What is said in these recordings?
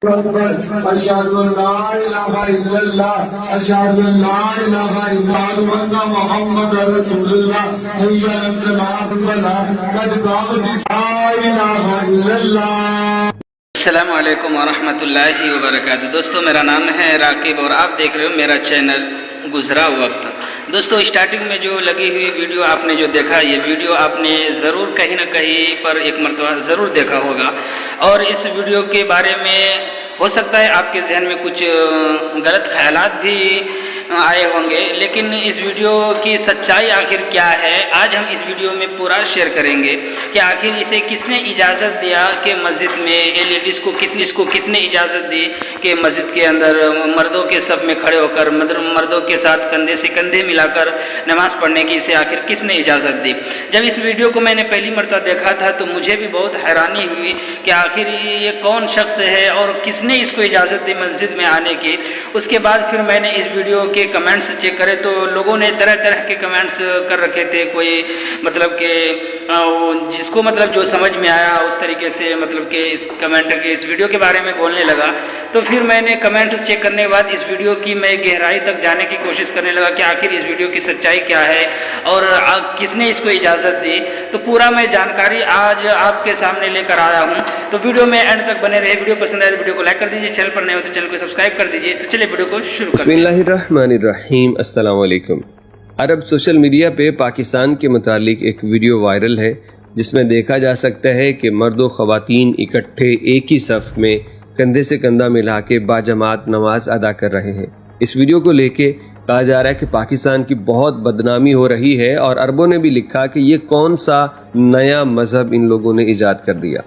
أشهد أن لا إله إلا الله أشهد أن لا إله إلا الله وأن محمدا رسول الله حي على الصلاة والفلاح قد قامت لا إله إلا الله. السلام علیکم ورحمۃ اللہ وبرکاتہ. دوستو میرا نام ہے راقب اور آپ دیکھ رہے ہو میرا چینل گزرا وقت. دوستو اسٹارٹنگ میں جو لگی ہوئی ویڈیو آپ نے جو دیکھا، یہ ویڈیو آپ نے ضرور کہیں نہ کہیں پر ایک مرتبہ ضرور دیکھا ہوگا، اور اس ویڈیو کے بارے میں ہو سکتا ہے آپ کے ذہن میں کچھ غلط خیالات بھی آئے ہوں گے، لیکن اس ویڈیو کی سچائی آخر کیا ہے آج ہم اس ویڈیو میں پورا شیئر کریں گے کہ آخر اسے کس نے اجازت دیا کہ مسجد میں لیڈیز کو کس نے اجازت دی کہ مسجد کے اندر مردوں کے صف میں کھڑے ہو کر مردوں کے ساتھ کندھے سے کندھے ملا کر نماز پڑھنے کی اسے آخر کس نے اجازت دی. جب اس ویڈیو کو میں نے پہلی مرتبہ دیکھا تھا تو مجھے بھی بہت حیرانی ہوئی کہ آخر یہ کون شخص ہے اور کس نے اس کو اجازت دی مسجد میں آنے کی. اس کے بعد پھر میں نے اس ویڈیو کے کمنٹس چیک کرے تو لوگوں نے طرح طرح کے کمنٹس کر رکھے تھے. کوئی مطلب کہ جس کو مطلب جو سمجھ میں آیا اس طریقے سے مطلب کہ اس کمنٹ کے اس ویڈیو کے بارے میں بولنے لگا. تو پھر میں نے کمنٹس چیک کرنے کے بعد اس ویڈیو کی میں گہرائی تک جانے کی کوشش کرنے لگا کہ آخر اس ویڈیو کی سچائی کیا ہے اور کس نے اس کو اجازت دی. تو پورا میں جانکاری آج آپ کے سامنے لے کر آیا ہوں. تو ویڈیو میں اینڈ تک بنے رہے. ویڈیو پسند آئے تو ویڈیو کو لائک کر دیجیے، چینل پر نئے ہو تو چینل کو سبسکرائب کر دیجیے. تو چلیے ویڈیو کو شروع کرتے ہیں. بسم اللہ الرحمن الرحیم. السلام علیکم. عرب سوشل میڈیا پہ پاکستان کے متعلق ایک ویڈیو وائرل ہے جس میں دیکھا جا سکتا ہے کہ مرد و خواتین اکٹھے ایک ہی صف میں کندھے سے کندھا ملا کے باجماعت نماز ادا کر رہے ہیں. اس ویڈیو کو لے کے کہا جا رہا ہے کہ پاکستان کی بہت بدنامی ہو رہی ہے، اور عربوں نے بھی لکھا کہ یہ کون سا نیا مذہب ان لوگوں نے ایجاد کر دیا.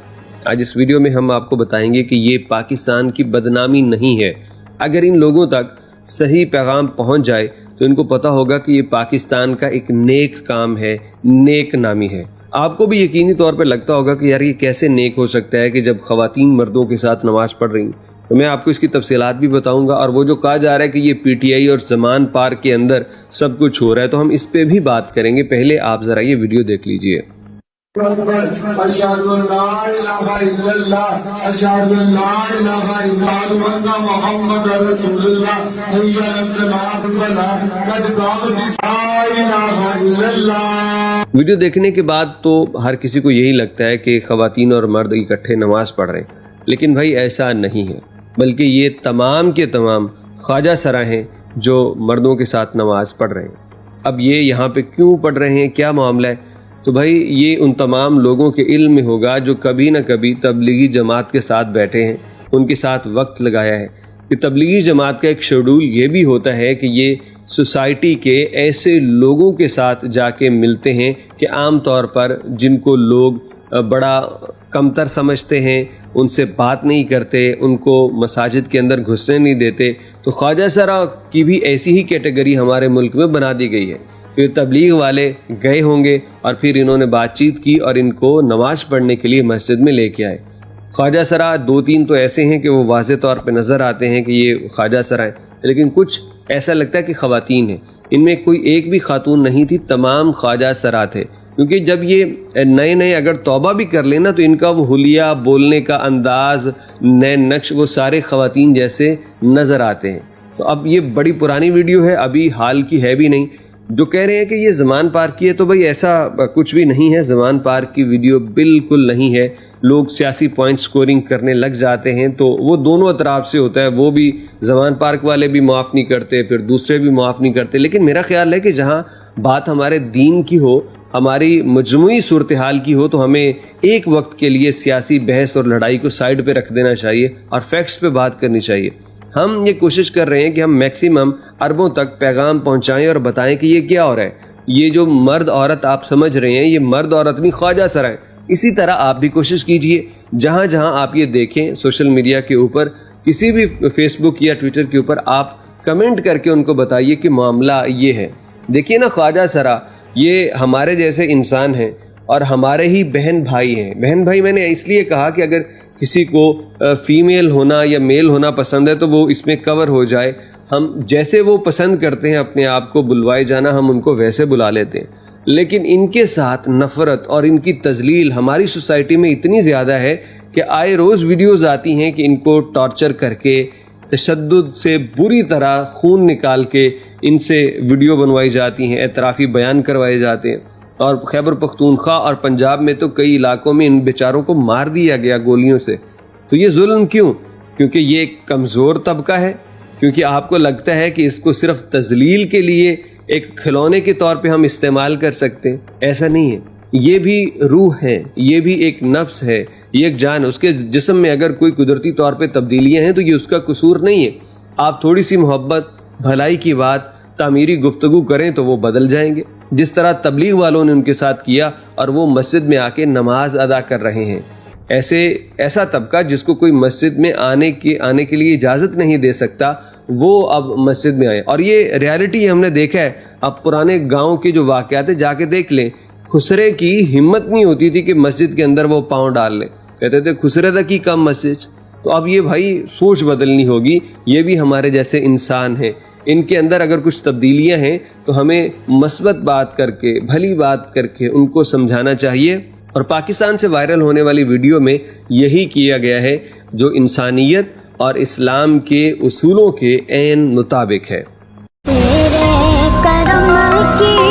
آج اس ویڈیو میں ہم آپ کو بتائیں گے کہ یہ پاکستان کی بدنامی نہیں ہے. اگر ان لوگوں تک صحیح پیغام پہنچ جائے تو ان کو پتہ ہوگا کہ یہ پاکستان کا ایک نیک کام ہے، نیک نامی ہے. آپ کو بھی یقینی طور پہ لگتا ہوگا کہ یار یہ کیسے نیک ہو سکتا ہے کہ جب خواتین مردوں کے ساتھ نماز پڑھ رہی ہیں. تو میں آپ کو اس کی تفصیلات بھی بتاؤں گا، اور وہ جو کہا جا رہا ہے کہ یہ پی ٹی آئی اور زمان پارک کے اندر سب کچھ ہو رہا ہے تو ہم اس پہ بھی بات کریں گے. پہلے آپ ذرا یہ ویڈیو دیکھ لیجئے. أشهد أن لا إله إلا الله أشهد أن لا إله إلا الله وأن محمدا رسول الله حي على الصلاة والفلاح قد قامت لا إله إلا الله. ویڈیو دیکھنے کے بعد تو ہر کسی کو یہی لگتا ہے کہ خواتین اور مرد اکٹھے نماز پڑھ رہے ہیں، لیکن بھائی ایسا نہیں ہے، بلکہ یہ تمام کے تمام خواجہ سرا ہیں جو مردوں کے ساتھ نماز پڑھ رہے ہیں. اب یہ یہاں پہ کیوں پڑھ رہے ہیں، کیا معاملہ ہے؟ تو بھائی یہ ان تمام لوگوں کے علم میں ہوگا جو کبھی نہ کبھی تبلیغی جماعت کے ساتھ بیٹھے ہیں، ان کے ساتھ وقت لگایا ہے. کہ تبلیغی جماعت کا ایک شیڈول یہ بھی ہوتا ہے کہ یہ سوسائٹی کے ایسے لوگوں کے ساتھ جا کے ملتے ہیں کہ عام طور پر جن کو لوگ بڑا کمتر سمجھتے ہیں، ان سے بات نہیں کرتے، ان کو مساجد کے اندر گھسنے نہیں دیتے. تو خواجہ سرا کی بھی ایسی ہی کیٹیگری ہمارے ملک میں بنا دی گئی ہے. پھر تبلیغ والے گئے ہوں گے اور پھر انہوں نے بات چیت کی اور ان کو نماز پڑھنے کے لیے مسجد میں لے کے آئے. خواجہ سرا دو تین تو ایسے ہیں کہ وہ واضح طور پہ نظر آتے ہیں کہ یہ خواجہ سرا ہیں، لیکن کچھ ایسا لگتا ہے کہ خواتین ہیں. ان میں کوئی ایک بھی خاتون نہیں تھی، تمام خواجہ سرا تھے. کیونکہ جب یہ نئے اگر توبہ بھی کر لینا تو ان کا وہ حلیہ، بولنے کا انداز، نئے نقش، وہ سارے خواتین جیسے نظر آتے ہیں. تو اب یہ بڑی پرانی ویڈیو ہے، ابھی حال کی ہے بھی نہیں. جو کہہ رہے ہیں کہ یہ زمان پارک کی ہے، تو بھئی ایسا کچھ بھی نہیں ہے. زمان پارک کی ویڈیو بالکل نہیں ہے. لوگ سیاسی پوائنٹ سکورنگ کرنے لگ جاتے ہیں تو وہ دونوں اطراف سے ہوتا ہے. وہ بھی زمان پارک والے بھی معاف نہیں کرتے، پھر دوسرے بھی معاف نہیں کرتے. لیکن میرا خیال ہے کہ جہاں بات ہمارے دین کی ہو، ہماری مجموعی صورتحال کی ہو، تو ہمیں ایک وقت کے لیے سیاسی بحث اور لڑائی کو سائڈ پہ رکھ دینا چاہیے اور فیکٹس پہ بات کرنی چاہیے. ہم یہ کوشش کر رہے ہیں کہ ہم میکسیمم عربوں تک پیغام پہنچائیں اور بتائیں کہ یہ کیا ہو رہا ہے. یہ جو مرد عورت آپ سمجھ رہے ہیں، یہ مرد عورت نہیں، خواجہ سرا ہیں. اسی طرح آپ بھی کوشش کیجئے، جہاں جہاں آپ یہ دیکھیں سوشل میڈیا کے اوپر، کسی بھی فیس بک یا ٹویٹر کے اوپر، آپ کمنٹ کر کے ان کو بتائیے کہ معاملہ یہ ہے. دیکھیے نا، خواجہ سرا یہ ہمارے جیسے انسان ہیں اور ہمارے ہی بہن بھائی ہیں. بہن بھائی میں نے اس لیے کہا کہ اگر کسی کو فیمیل ہونا یا میل ہونا پسند ہے تو وہ اس میں کور ہو جائے. ہم جیسے وہ پسند کرتے ہیں اپنے آپ کو بلوائے جانا، ہم ان کو ویسے بلا لیتے ہیں. لیکن ان کے ساتھ نفرت اور ان کی تذلیل ہماری سوسائٹی میں اتنی زیادہ ہے کہ آئے روز ویڈیوز آتی ہیں کہ ان کو ٹارچر کر کے تشدد سے بری طرح خون نکال کے ان سے ویڈیو بنوائی جاتی ہیں، اعترافی بیان کروائے جاتے ہیں. اور خیبر پختونخوا اور پنجاب میں تو کئی علاقوں میں ان بیچاروں کو مار دیا گیا گولیوں سے. تو یہ ظلم کیوں؟ کیونکہ یہ ایک کمزور طبقہ ہے، کیونکہ آپ کو لگتا ہے کہ اس کو صرف تذلیل کے لیے ایک کھلونے کے طور پہ ہم استعمال کر سکتے ہیں. ایسا نہیں ہے، یہ بھی روح ہے، یہ بھی ایک نفس ہے، یہ ایک جان. اس کے جسم میں اگر کوئی قدرتی طور پہ تبدیلیاں ہیں تو یہ اس کا قصور نہیں ہے. آپ تھوڑی سی محبت، بھلائی کی بات، تعمیری گفتگو کریں تو وہ بدل جائیں گے، جس طرح تبلیغ والوں نے ان کے ساتھ کیا اور وہ مسجد میں آ کے نماز ادا کر رہے ہیں. ایسا طبقہ جس کو کوئی مسجد میں آنے کے لیے اجازت نہیں دے سکتا، وہ اب مسجد میں آئے. اور یہ ریالٹی ہم نے دیکھا ہے. اب پرانے گاؤں کے جو واقعات ہیں جا کے دیکھ لیں. خسرے کی ہمت نہیں ہوتی تھی کہ مسجد کے اندر وہ پاؤں ڈال لیں، کہتے تھے خسرے تک کی کم مسجد. تو اب یہ بھائی سوچ بدلنی ہوگی. یہ بھی ہمارے جیسے انسان ہیں، ان کے اندر اگر کچھ تبدیلیاں ہیں تو ہمیں مثبت بات کر کے، بھلی بات کر کے ان کو سمجھانا چاہیے. اور پاکستان سے وائرل ہونے والی ویڈیو میں یہی کیا گیا ہے جو انسانیت اور اسلام کے اصولوں کے عین مطابق ہے. تیرے کرم کی